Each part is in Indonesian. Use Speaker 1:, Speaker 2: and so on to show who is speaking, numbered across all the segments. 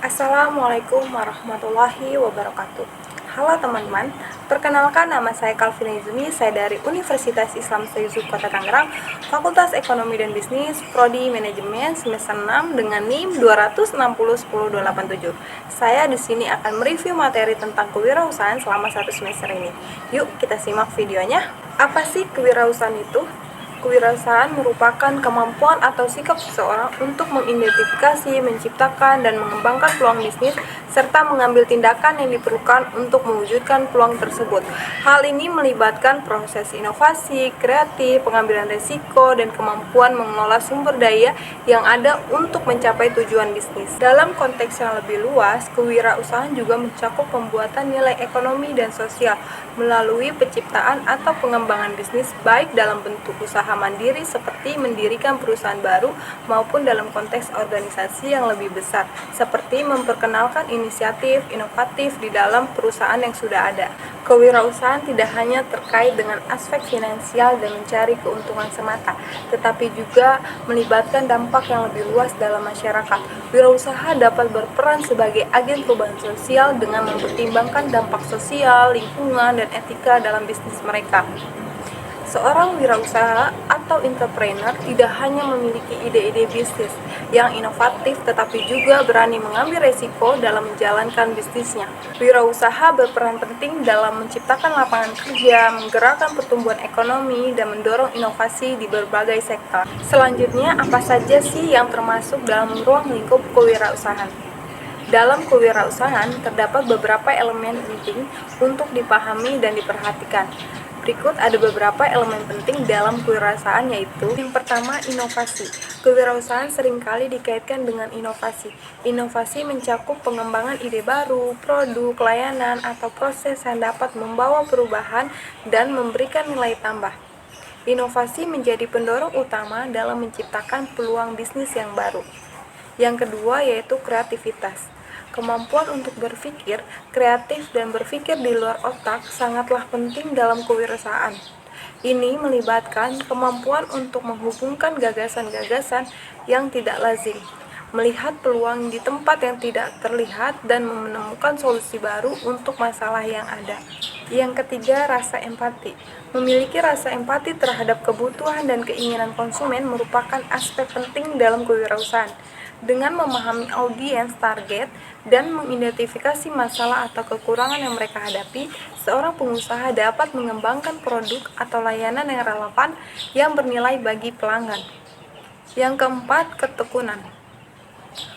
Speaker 1: Assalamualaikum warahmatullahi wabarakatuh. Halo teman-teman, perkenalkan nama saya Calvin Izumi, saya dari Universitas Islam Seizuk Kota Tangerang, Fakultas Ekonomi dan Bisnis, Prodi Manajemen semester 6 dengan NIM 26010-10287. Saya di sini akan mereview materi tentang kewirausahaan selama satu semester ini. Yuk kita simak videonya. Apa sih kewirausahaan itu? Kewirausahaan merupakan kemampuan atau sikap seseorang untuk mengidentifikasi, menciptakan, dan mengembangkan peluang bisnis, serta mengambil tindakan yang diperlukan untuk mewujudkan peluang tersebut. Hal ini melibatkan proses inovasi, kreatif, pengambilan risiko, dan kemampuan mengelola sumber daya yang ada untuk mencapai tujuan bisnis. Dalam konteks yang lebih luas, kewirausahaan juga mencakup pembuatan nilai ekonomi dan sosial melalui penciptaan atau pengembangan bisnis baik dalam bentuk usaha mandiri seperti mendirikan perusahaan baru maupun dalam konteks organisasi yang lebih besar seperti memperkenalkan inisiatif inovatif di dalam perusahaan yang sudah ada. Kewirausahaan tidak hanya terkait dengan aspek finansial dan mencari keuntungan semata, tetapi juga melibatkan dampak yang lebih luas dalam masyarakat. Wirausaha dapat berperan sebagai agen perubahan sosial dengan mempertimbangkan dampak sosial, lingkungan, dan etika dalam bisnis mereka. Seorang wirausaha atau entrepreneur tidak hanya memiliki ide-ide bisnis yang inovatif, tetapi juga berani mengambil resiko dalam menjalankan bisnisnya. Wirausaha berperan penting dalam menciptakan lapangan kerja, menggerakkan pertumbuhan ekonomi, dan mendorong inovasi di berbagai sektor. Selanjutnya, apa saja sih yang termasuk dalam ruang lingkup kewirausahaan? Dalam kewirausahaan, terdapat beberapa elemen penting untuk dipahami dan diperhatikan. Berikut ada beberapa elemen penting dalam kewirausahaan, yaitu yang pertama, inovasi. Kewirausahaan seringkali dikaitkan dengan inovasi. Inovasi mencakup pengembangan ide baru, produk, layanan, atau proses yang dapat membawa perubahan dan memberikan nilai tambah. Inovasi menjadi pendorong utama dalam menciptakan peluang bisnis yang baru. Yang kedua yaitu kreativitas. Kemampuan untuk berpikir kreatif dan berpikir di luar otak sangatlah penting dalam kewirausahaan. Ini melibatkan kemampuan untuk menghubungkan gagasan-gagasan yang tidak lazim, melihat peluang di tempat yang tidak terlihat, dan menemukan solusi baru untuk masalah yang ada. Yang ketiga, rasa empati. Memiliki rasa empati terhadap kebutuhan dan keinginan konsumen merupakan aspek penting dalam kewirausahaan. Dengan memahami audiens target dan mengidentifikasi masalah atau kekurangan yang mereka hadapi, seorang pengusaha dapat mengembangkan produk atau layanan yang relevan yang bernilai bagi pelanggan. Yang keempat, ketekunan.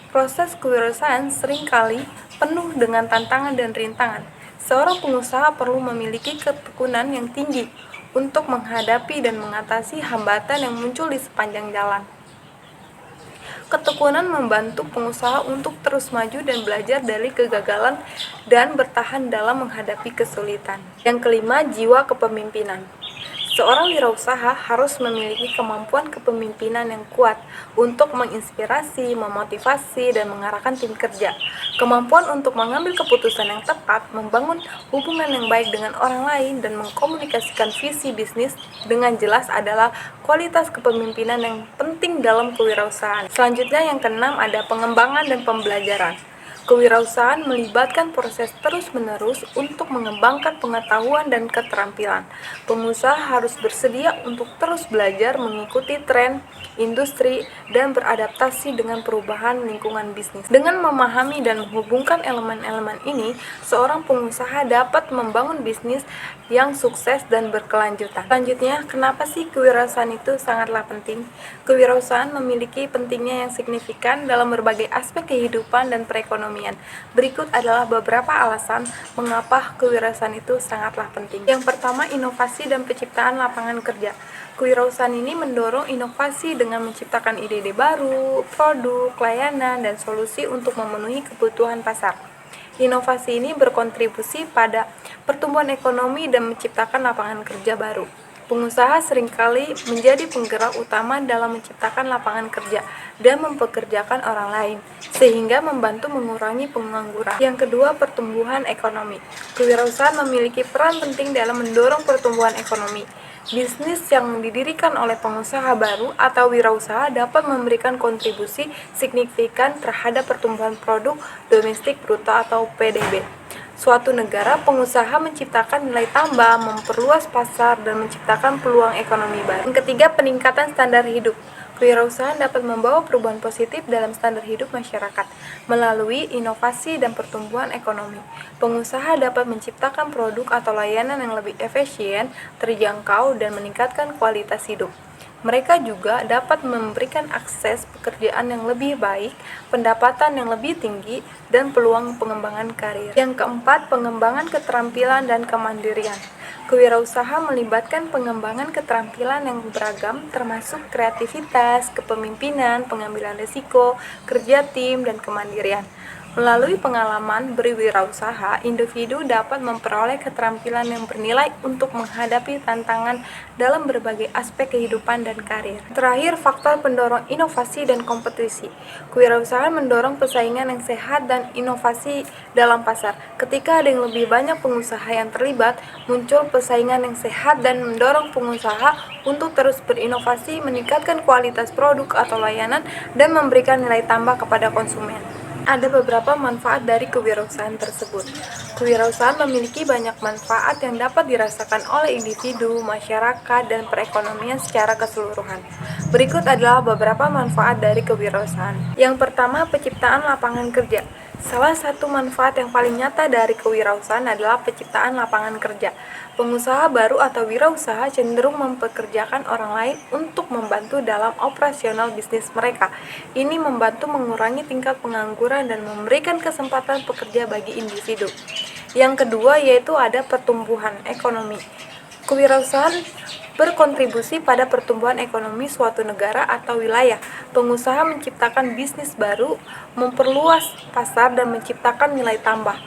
Speaker 1: Proses kewirausahaan seringkali penuh dengan tantangan dan rintangan. Seorang pengusaha perlu memiliki ketekunan yang tinggi untuk menghadapi dan mengatasi hambatan yang muncul di sepanjang jalan. Ketekunan membantu pengusaha untuk terus maju dan belajar dari kegagalan dan bertahan dalam menghadapi kesulitan. Yang kelima, jiwa kepemimpinan. Seorang wirausaha harus memiliki kemampuan kepemimpinan yang kuat untuk menginspirasi, memotivasi, dan mengarahkan tim kerja. Kemampuan untuk mengambil keputusan yang tepat, membangun hubungan yang baik dengan orang lain, dan mengkomunikasikan visi bisnis dengan jelas adalah kualitas kepemimpinan yang penting dalam kewirausahaan. Selanjutnya yang keenam ada pengembangan dan pembelajaran. Kewirausahaan melibatkan proses terus-menerus untuk mengembangkan pengetahuan dan keterampilan. Pengusaha harus bersedia untuk terus belajar, mengikuti tren industri, dan beradaptasi dengan perubahan lingkungan bisnis. Dengan memahami dan menghubungkan elemen-elemen ini, seorang pengusaha dapat membangun bisnis yang sukses dan berkelanjutan. Selanjutnya, kenapa sih kewirausahaan itu sangatlah penting? Kewirausahaan memiliki pentingnya yang signifikan dalam berbagai aspek kehidupan dan perekonomian. Berikut adalah beberapa alasan mengapa kewirausahaan itu sangatlah penting. Yang pertama, inovasi dan penciptaan lapangan kerja. Kewirausahaan ini mendorong inovasi dengan menciptakan ide-ide baru, produk, layanan, dan solusi untuk memenuhi kebutuhan pasar. Inovasi ini berkontribusi pada pertumbuhan ekonomi dan menciptakan lapangan kerja baru. Pengusaha seringkali menjadi penggerak utama dalam menciptakan lapangan kerja dan mempekerjakan orang lain, sehingga membantu mengurangi pengangguran. Yang kedua, pertumbuhan ekonomi. Kewirausahaan memiliki peran penting dalam mendorong pertumbuhan ekonomi. Bisnis yang didirikan oleh pengusaha baru atau wirausaha dapat memberikan kontribusi signifikan terhadap pertumbuhan produk domestik bruto atau PDB suatu negara. Pengusaha menciptakan nilai tambah, memperluas pasar, dan menciptakan peluang ekonomi baru. Yang ketiga, peningkatan standar hidup. Kewirausahaan dapat membawa perubahan positif dalam standar hidup masyarakat melalui inovasi dan pertumbuhan ekonomi. Pengusaha dapat menciptakan produk atau layanan yang lebih efisien, terjangkau, dan meningkatkan kualitas hidup. Mereka juga dapat memberikan akses pekerjaan yang lebih baik, pendapatan yang lebih tinggi, dan peluang pengembangan karir. Yang keempat, pengembangan keterampilan dan kemandirian. Kewirausahaan melibatkan pengembangan keterampilan yang beragam, termasuk kreativitas, kepemimpinan, pengambilan risiko, kerja tim, dan kemandirian. Melalui pengalaman berwirausaha, individu dapat memperoleh keterampilan yang bernilai untuk menghadapi tantangan dalam berbagai aspek kehidupan dan karir. Terakhir, faktor pendorong inovasi dan kompetisi. Kewirausahaan mendorong persaingan yang sehat dan inovasi dalam pasar. Ketika ada yang lebih banyak pengusaha yang terlibat, muncul persaingan yang sehat dan mendorong pengusaha untuk terus berinovasi, meningkatkan kualitas produk atau layanan, dan memberikan nilai tambah kepada konsumen. Ada beberapa manfaat dari kewirausahaan tersebut. Kewirausahaan memiliki banyak manfaat yang dapat dirasakan oleh individu, masyarakat, dan perekonomian secara keseluruhan. Berikut adalah beberapa manfaat dari kewirausahaan. Yang pertama, penciptaan lapangan kerja. Salah satu manfaat yang paling nyata dari kewirausahaan adalah penciptaan lapangan kerja. Pengusaha baru atau wirausaha cenderung mempekerjakan orang lain untuk membantu dalam operasional bisnis mereka. Ini membantu mengurangi tingkat pengangguran dan memberikan kesempatan pekerja bagi individu. Yang kedua yaitu ada pertumbuhan ekonomi. Kewirausahaan berkontribusi pada pertumbuhan ekonomi suatu negara atau wilayah. Pengusaha menciptakan bisnis baru, memperluas pasar, dan menciptakan nilai tambah.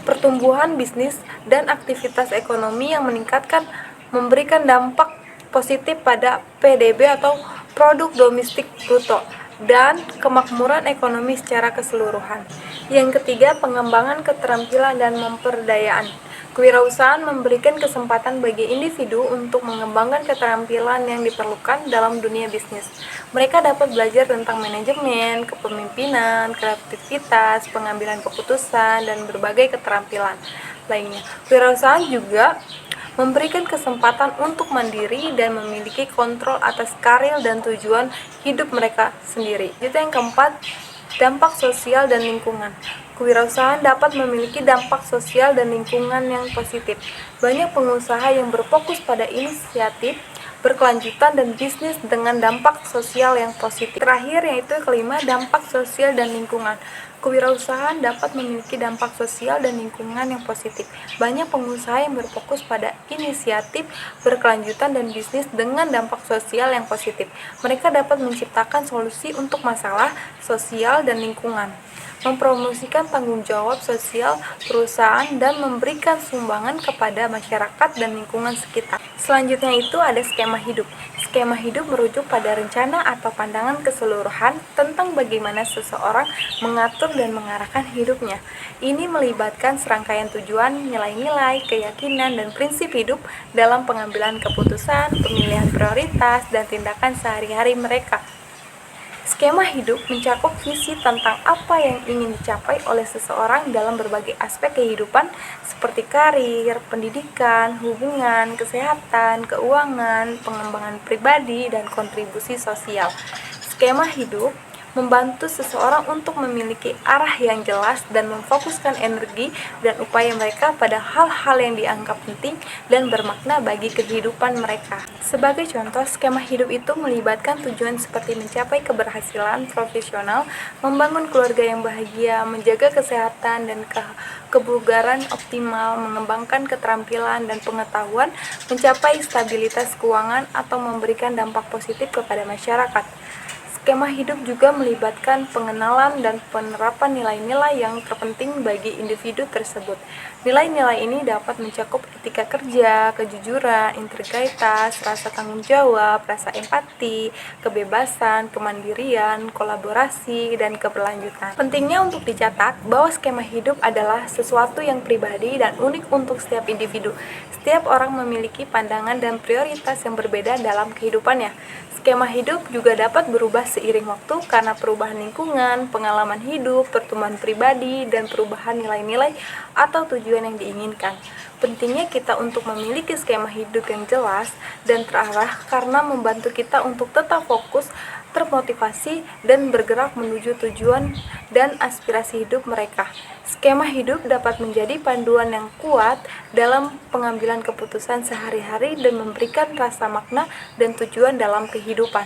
Speaker 1: Pertumbuhan bisnis dan aktivitas ekonomi yang meningkatkan memberikan dampak positif pada PDB atau produk domestik bruto dan kemakmuran ekonomi secara keseluruhan. Yang ketiga, pengembangan keterampilan dan memperdayaan. Kewirausahaan memberikan kesempatan bagi individu untuk mengembangkan keterampilan yang diperlukan dalam dunia bisnis. Mereka dapat belajar tentang manajemen, kepemimpinan, kreativitas, pengambilan keputusan, dan berbagai keterampilan lainnya. Kewirausahaan juga memberikan kesempatan untuk mandiri dan memiliki kontrol atas karir dan tujuan hidup mereka sendiri. Itu yang keempat, dampak sosial dan lingkungan. Kewirausahaan dapat memiliki dampak sosial dan lingkungan yang positif. Banyak pengusaha yang berfokus pada inisiatif berkelanjutan dan bisnis dengan dampak sosial yang positif. Terakhir yaitu kelima, dampak sosial dan lingkungan. Kewirausahaan dapat memiliki dampak sosial dan lingkungan yang positif. Banyak pengusaha yang berfokus pada inisiatif berkelanjutan dan bisnis dengan dampak sosial yang positif. Mereka dapat menciptakan solusi untuk masalah sosial dan lingkungan, mempromosikan tanggung jawab sosial perusahaan, dan memberikan sumbangan kepada masyarakat dan lingkungan sekitar. Selanjutnya itu ada skema hidup. Skema hidup merujuk pada rencana atau pandangan keseluruhan tentang bagaimana seseorang mengatur dan mengarahkan hidupnya. Ini melibatkan serangkaian tujuan, nilai-nilai, keyakinan, dan prinsip hidup dalam pengambilan keputusan, pemilihan prioritas, dan tindakan sehari-hari mereka. Skema hidup mencakup visi tentang apa yang ingin dicapai oleh seseorang dalam berbagai aspek kehidupan seperti karir, pendidikan, hubungan, kesehatan, keuangan, pengembangan pribadi, dan kontribusi sosial. Skema hidup membantu seseorang untuk memiliki arah yang jelas dan memfokuskan energi dan upaya mereka pada hal-hal yang dianggap penting dan bermakna bagi kehidupan mereka. Sebagai contoh, skema hidup itu melibatkan tujuan seperti mencapai keberhasilan profesional, membangun keluarga yang bahagia, menjaga kesehatan dan kebugaran optimal, mengembangkan keterampilan dan pengetahuan, mencapai stabilitas keuangan, atau memberikan dampak positif kepada masyarakat. Skema hidup juga melibatkan pengenalan dan penerapan nilai-nilai yang terpenting bagi individu tersebut. Nilai-nilai ini dapat mencakup etika kerja, kejujuran, integritas, rasa tanggung jawab, rasa empati, kebebasan, kemandirian, kolaborasi, dan keberlanjutan. Pentingnya untuk dicatat bahwa skema hidup adalah sesuatu yang pribadi dan unik untuk setiap individu. Setiap orang memiliki pandangan dan prioritas yang berbeda dalam kehidupannya. Skema hidup juga dapat berubah seiring waktu karena perubahan lingkungan, pengalaman hidup, pertumbuhan pribadi, dan perubahan nilai-nilai atau tujuan yang diinginkan. Pentingnya kita untuk memiliki skema hidup yang jelas dan terarah karena membantu kita untuk tetap fokus, termotivasi, dan bergerak menuju tujuan dan aspirasi hidup mereka. Skema hidup dapat menjadi panduan yang kuat dalam pengambilan keputusan sehari-hari dan memberikan rasa makna dan tujuan dalam kehidupan.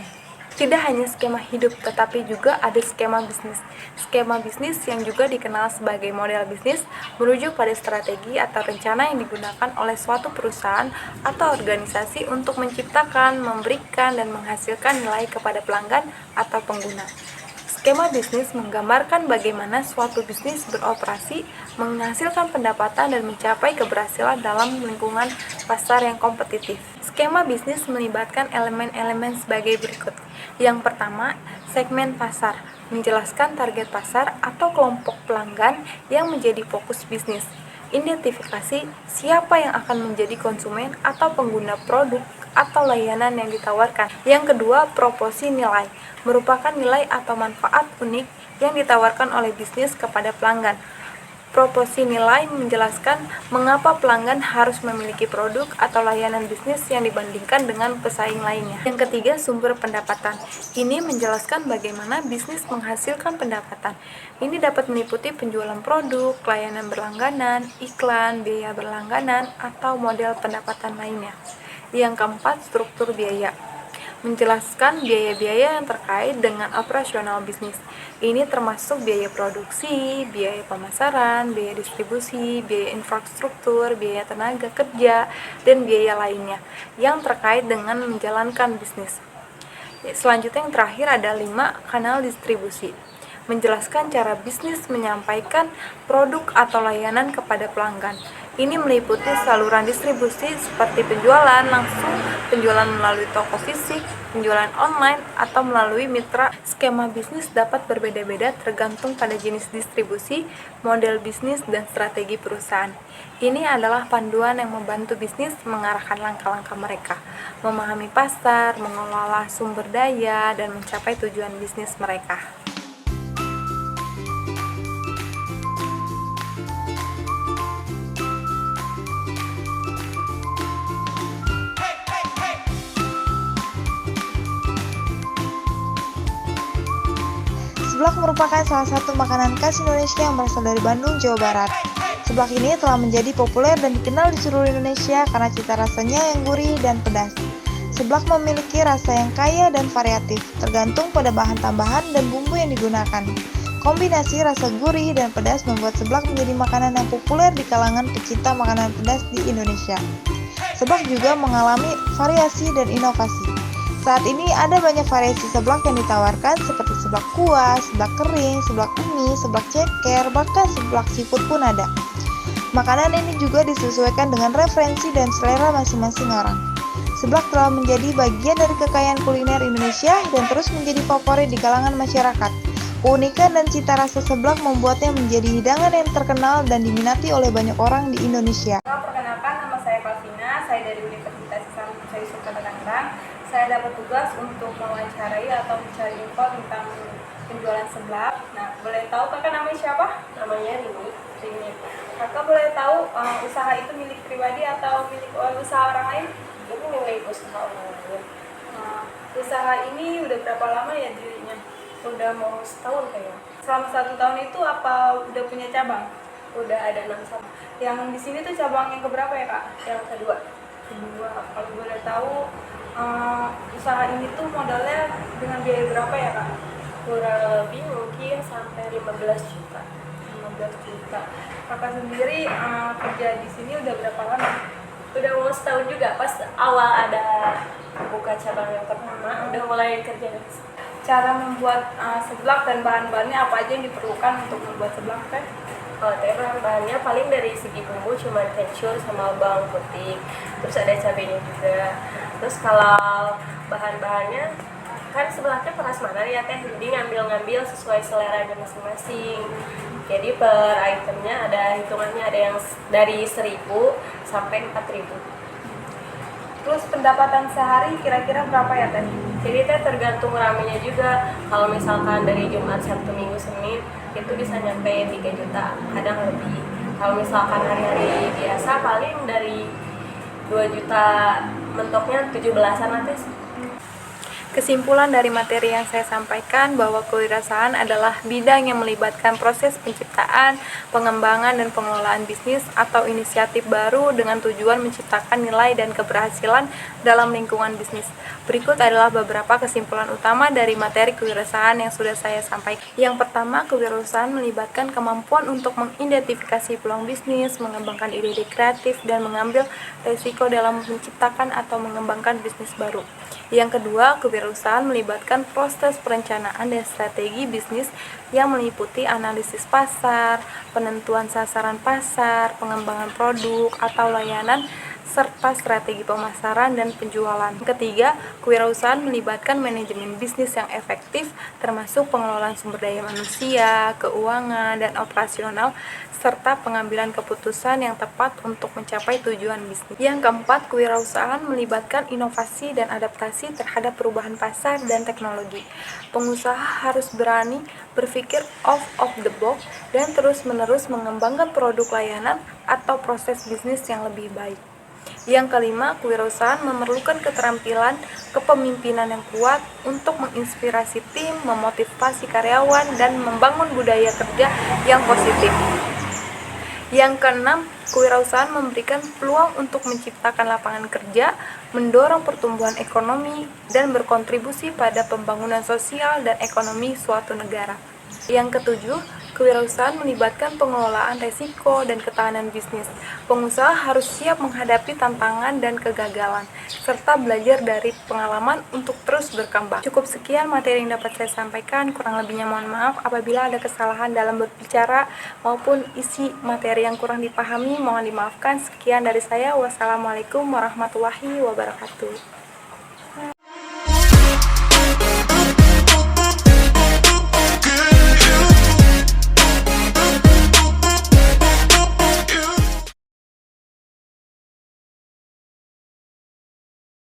Speaker 1: Tidak hanya skema hidup, tetapi juga ada skema bisnis. Skema bisnis yang juga dikenal sebagai model bisnis merujuk pada strategi atau rencana yang digunakan oleh suatu perusahaan atau organisasi untuk menciptakan, memberikan, dan menghasilkan nilai kepada pelanggan atau pengguna. Skema bisnis menggambarkan bagaimana suatu bisnis beroperasi, menghasilkan pendapatan, dan mencapai keberhasilan dalam lingkungan pasar yang kompetitif. Skema bisnis melibatkan elemen-elemen sebagai berikut. Yang pertama, segmen pasar, menjelaskan target pasar atau kelompok pelanggan yang menjadi fokus bisnis. Identifikasi siapa yang akan menjadi konsumen atau pengguna produk atau layanan yang ditawarkan. Yang kedua, proporsi nilai, merupakan nilai atau manfaat unik yang ditawarkan oleh bisnis kepada pelanggan. Proporsi nilai menjelaskan mengapa pelanggan harus memiliki produk atau layanan bisnis yang dibandingkan dengan pesaing lainnya. Yang ketiga, sumber pendapatan. Ini menjelaskan bagaimana bisnis menghasilkan pendapatan. Ini dapat meliputi penjualan produk, layanan berlangganan, iklan, biaya berlangganan, atau model pendapatan lainnya. Yang keempat, struktur biaya, menjelaskan biaya-biaya yang terkait dengan operasional bisnis. Ini termasuk biaya produksi, biaya pemasaran, biaya distribusi, biaya infrastruktur, biaya tenaga kerja, dan biaya lainnya yang terkait dengan menjalankan bisnis. Selanjutnya yang terakhir ada 5, kanal distribusi, menjelaskan cara bisnis menyampaikan produk atau layanan kepada pelanggan. Ini meliputi saluran distribusi seperti penjualan langsung, penjualan melalui toko fisik, penjualan online, atau melalui mitra. Skema bisnis dapat berbeda-beda tergantung pada jenis distribusi, model bisnis, dan strategi perusahaan. Ini adalah panduan yang membantu bisnis mengarahkan langkah-langkah mereka, memahami pasar, mengelola sumber daya, dan mencapai tujuan bisnis mereka.
Speaker 2: Seblak merupakan salah satu makanan khas Indonesia yang berasal dari Bandung, Jawa Barat. Seblak ini telah menjadi populer dan dikenal di seluruh Indonesia karena cita rasanya yang gurih dan pedas. Seblak memiliki rasa yang kaya dan variatif, tergantung pada bahan tambahan dan bumbu yang digunakan. Kombinasi rasa gurih dan pedas membuat seblak menjadi makanan yang populer di kalangan pecinta makanan pedas di Indonesia. Seblak juga mengalami variasi dan inovasi. Saat ini ada banyak variasi seblak yang ditawarkan seperti seblak kuah, seblak kering, seblak mie, seblak ceker, bahkan seblak seafood pun ada. Makanan ini juga disesuaikan dengan referensi dan selera masing-masing orang. Seblak telah menjadi bagian dari kekayaan kuliner Indonesia dan terus menjadi favorit di kalangan masyarakat. Keunikan dan cita rasa seblak membuatnya menjadi hidangan yang terkenal dan diminati oleh banyak orang di Indonesia.
Speaker 1: Perkenalkan, nama saya Kalvina, saya dari Universitas Islam Yusuf Kota Tangerang. Saya dapat tugas untuk mewawancarai atau mencari info tentang penjualan seblak. Nah, boleh tahu kakak namanya siapa?
Speaker 3: Namanya Rini.
Speaker 1: Kakak boleh tahu usaha itu milik pribadi atau milik usaha orang lain?
Speaker 3: Ini milik usaha orang lain.
Speaker 1: Usaha ini udah berapa lama ya dirinya?
Speaker 3: Udah mau setahun kayaknya.
Speaker 1: Selama 1 tahun itu apa udah punya cabang?
Speaker 3: Udah ada 6 cabang.
Speaker 1: Yang di sini tuh cabang yang keberapa ya kak?
Speaker 3: Yang kedua.
Speaker 1: Kalau boleh tahu usaha ini tuh modalnya dengan biaya berapa ya kak?
Speaker 3: Kurang lebih mungkin sampai 15 juta.
Speaker 1: 15 juta. Kakak sendiri kerja di sini udah berapa lama?
Speaker 3: Udah mau setahun juga. Pas awal ada buka cabang yang pertama, udah mulai kerja dari situ.
Speaker 1: cara membuat seblak dan bahan-bahannya apa aja yang diperlukan untuk membuat seblak teh?
Speaker 3: Kalau teh bahan-bahannya paling dari segi bumbu cuma kencur sama bawang putih, terus ada cabenya juga. Terus kalau bahan-bahannya kan sebelahnya prasmanan ya teh, jadi ngambil sesuai seleranya masing-masing. Jadi per itemnya ada hitungannya, ada yang dari 1.000 sampai 4.000.
Speaker 1: Terus pendapatan sehari kira-kira berapa ya teh?
Speaker 3: Jadi teh tergantung ramenya juga. Kalau misalkan dari Jumat, Sabtu, Minggu, Senin itu bisa nyampe 3 juta, kadang lebih. Kalau misalkan hari-hari biasa paling dari 2 juta, mentoknya 17-an lah teh.
Speaker 1: Kesimpulan dari materi yang saya sampaikan bahwa kewirausahaan adalah bidang yang melibatkan proses penciptaan, pengembangan, dan pengelolaan bisnis atau inisiatif baru dengan tujuan menciptakan nilai dan keberhasilan dalam lingkungan bisnis. Berikut adalah beberapa kesimpulan utama dari materi kewirausahaan yang sudah saya sampaikan. Yang pertama, kewirausahaan melibatkan kemampuan untuk mengidentifikasi peluang bisnis, mengembangkan ide-ide kreatif, dan mengambil risiko dalam menciptakan atau mengembangkan bisnis baru. Yang kedua, kewirausahaan melibatkan proses perencanaan dan strategi bisnis yang meliputi analisis pasar, penentuan sasaran pasar, pengembangan produk atau layanan, serta strategi pemasaran dan penjualan. Ketiga, kewirausahaan melibatkan manajemen bisnis yang efektif, termasuk pengelolaan sumber daya manusia, keuangan, dan operasional, serta pengambilan keputusan yang tepat untuk mencapai tujuan bisnis. Yang keempat, kewirausahaan melibatkan inovasi dan adaptasi terhadap perubahan pasar dan teknologi. Pengusaha harus berani berpikir out of the box dan terus-menerus mengembangkan produk layanan atau proses bisnis yang lebih baik. Yang kelima, kewirausahaan memerlukan keterampilan kepemimpinan yang kuat untuk menginspirasi tim, memotivasi karyawan, dan membangun budaya kerja yang positif. Yang keenam, kewirausahaan memberikan peluang untuk menciptakan lapangan kerja, mendorong pertumbuhan ekonomi, dan berkontribusi pada pembangunan sosial dan ekonomi suatu negara. Yang ketujuh, kewirausahaan melibatkan pengelolaan risiko dan ketahanan bisnis. Pengusaha harus siap menghadapi tantangan dan kegagalan, serta belajar dari pengalaman untuk terus berkembang. Cukup sekian materi yang dapat saya sampaikan, kurang lebihnya mohon maaf apabila ada kesalahan dalam berbicara maupun isi materi yang kurang dipahami, mohon dimaafkan. Sekian dari saya, wassalamualaikum warahmatullahi wabarakatuh.